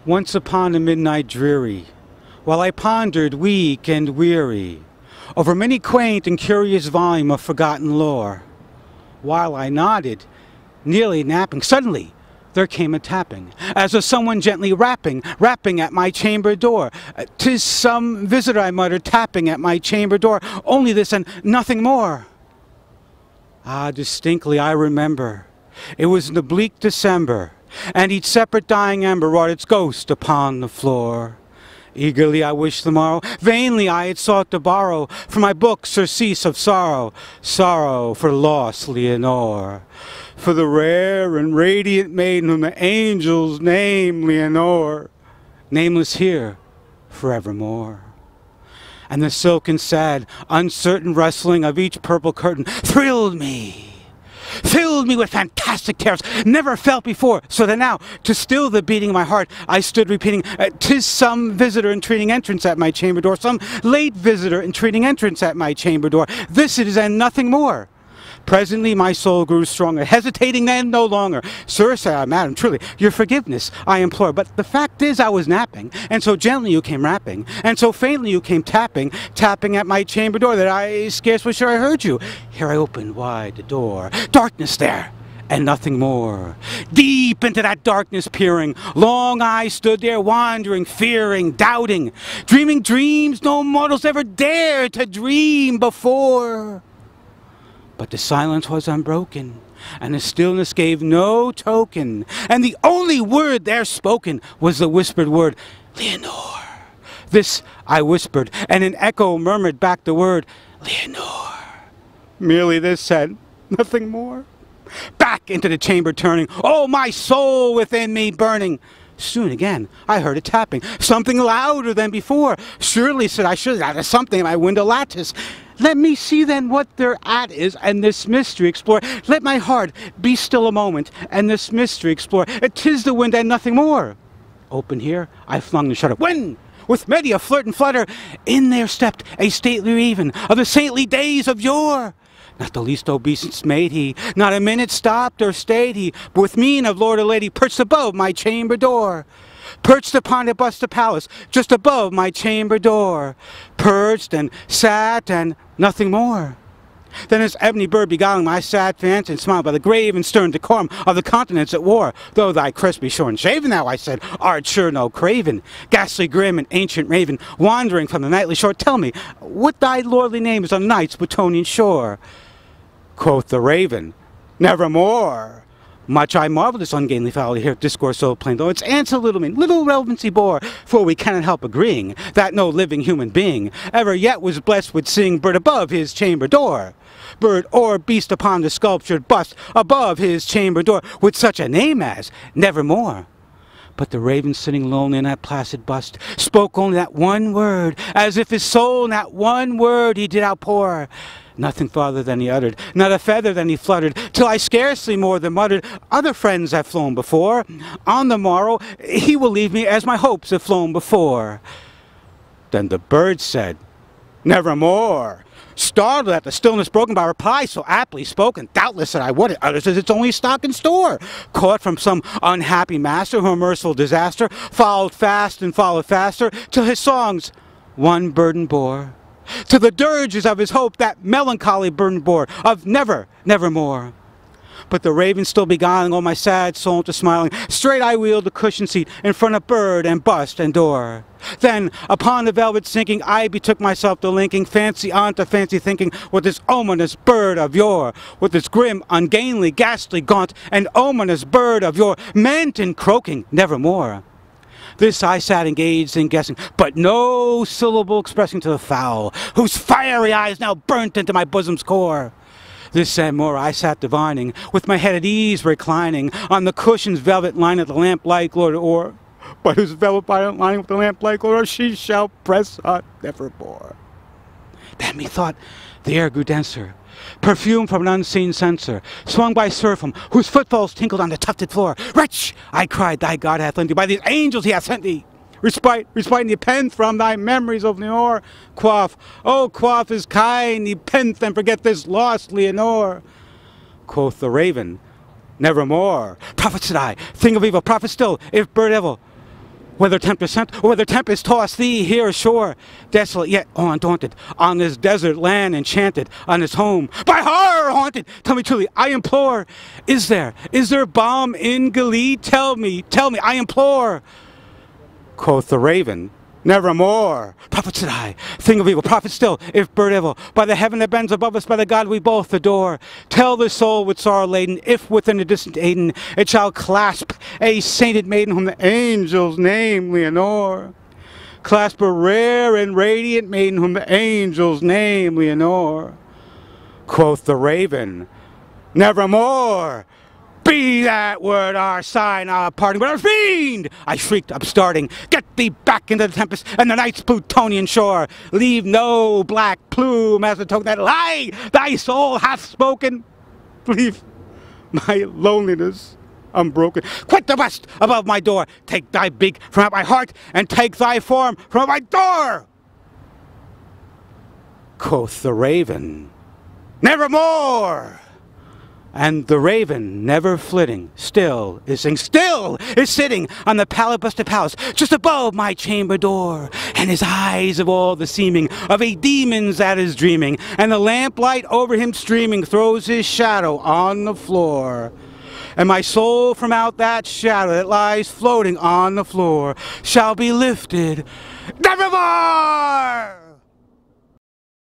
Once upon a midnight dreary, while I pondered weak and weary over many quaint and curious volume of forgotten lore, while I nodded, nearly napping, suddenly there came a tapping, as of someone gently rapping at my chamber door. "'Tis some visitor," I muttered, tapping at my chamber door. "Only this and nothing more." Ah, distinctly I remember. It was in the bleak December, and each separate dying ember wrought its ghost upon the floor. Eagerly I wished the morrow, vainly I had sought to borrow for my book surcease of sorrow, sorrow for lost Leonore, for the rare and radiant maiden whom the angels name Leonore, nameless here forevermore. And the silken, sad, uncertain rustling of each purple curtain thrilled me, filled me with fantastic terrors never felt before, so that now, to still the beating of my heart, I stood repeating, "'Tis some visitor entreating entrance at my chamber door, some late visitor entreating entrance at my chamber door. This it is and nothing more." Presently my soul grew stronger, hesitating then no longer. "Sir," said I, "madam, truly, your forgiveness I implore, but the fact is I was napping, and so gently you came rapping, and so faintly you came tapping at my chamber door, that I scarce was sure I heard you. Here I opened wide the door, darkness there, and nothing more. Deep into that darkness peering, long I stood there, wandering, fearing, doubting, dreaming dreams no mortals ever dared to dream before." But the silence was unbroken, and the stillness gave no token, and the only word there spoken was the whispered word, "Leonore." This I whispered, and an echo murmured back the word, "Leonore." Merely this said, nothing more. Back into the chamber turning, oh, my soul within me burning. Soon again I heard a tapping, something louder than before. "Surely," said I, "surely that is something at my window lattice. Let me see then what thereat is, and this mystery explore. Let my heart be still a moment, and this mystery explore. 'Tis the wind and nothing more." Open here I flung the shutter, when, with many a flirt and flutter, in there stepped a stately raven of the saintly days of yore. Not the least obeisance made he, not a minute stopped or stayed he, but with mien of lord or lady perched above my chamber door. Perched upon a bust of palace, just above my chamber door. Perched and sat and nothing more. Then his ebony bird beguiling my sad fancy, and smiled by the grave and stern decorum of the countenance at war. "Though thy crest be shorn shaven, thou," I said, "art sure no craven, ghastly grim and ancient raven, wandering from the nightly shore. Tell me, what thy lordly name is on night's Plutonian shore?" Quoth the raven, "Nevermore." Much I marveled this ungainly fowl to hear discourse so plain, though its answer little relevancy bore, for we cannot help agreeing that no living human being ever yet was blessed with seeing bird above his chamber door, bird or beast upon the sculptured bust above his chamber door, with such a name as Nevermore. But the raven, sitting lonely in that placid bust, spoke only that one word, as if his soul in that one word he did outpour. Nothing farther than he uttered, not a feather than he fluttered, till I scarcely more than muttered, "Other friends have flown before. On the morrow he will leave me as my hopes have flown before." Then the bird said, "Nevermore." Startled at the stillness broken by a reply so aptly spoken, doubtless said I, "What it utters is its only stock in store, caught from some unhappy master whom merciful disaster followed fast and followed faster, till his songs one burden bore. To the dirges of his hope that melancholy burden bore, of nevermore." But the raven still beguiling all my sad soul into smiling, straight I wheeled the cushioned seat in front of bird and bust and door. Then, upon the velvet sinking, I betook myself to linking fancy on to fancy thinking with this ominous bird of yore, with this grim, ungainly, ghastly, gaunt, and ominous bird of yore, meant in croaking nevermore. This I sat engaged in guessing, but no syllable expressing to the fowl, whose fiery eyes now burnt into my bosom's core. This and more I sat divining, with my head at ease reclining, on the cushion's velvet line of the lamp-like Lord or, but whose velvet lining with the lamp-like Lord she shall press on nevermore. Then methought the air grew denser, perfume from an unseen censer, swung by seraphim, whose footfalls tinkled on the tufted floor. "Wretch," I cried, "thy God hath lent thee, by these angels he hath sent thee, respite nepenthe from thy memories of Leonore. Quaff, oh quaff is kind, nepenthe, and forget this lost Leonore." Quoth the raven, "Nevermore." "Prophet," said I, "thing of evil, prophet still, if bird evil." Whether tempest sent, or whether tempest tossed thee here ashore, desolate yet undaunted, on this desert land enchanted, on this home by horror haunted. Tell me truly, I implore, is there balm in Gilead? Tell me, I implore. Quoth the raven, nevermore. Prophet said I, thing of evil, prophet still, if bird evil, by the heaven that bends above us, by the God we both adore, tell the soul with sorrow laden, if within a distant Aden it shall clasp a sainted maiden whom the angels name Leonore. Clasp a rare and radiant maiden whom the angels name Leonore. Quoth the raven, nevermore. Be that word our sign, our parting, but our fiend! I shrieked, upstarting, get thee back into the tempest and the night's Plutonian shore. Leave no black plume as a token that lie thy soul hath spoken. Leave my loneliness unbroken. Quit the rest above my door. Take thy beak from out my heart and take thy form from out my door. Quoth the raven, nevermore. And the raven, never flitting, still is sitting on the pallid busted palace just above my chamber door. And his eyes of all the seeming of a demon's that is dreaming, and the lamplight over him streaming throws his shadow on the floor. And my soul from out that shadow that lies floating on the floor shall be lifted nevermore!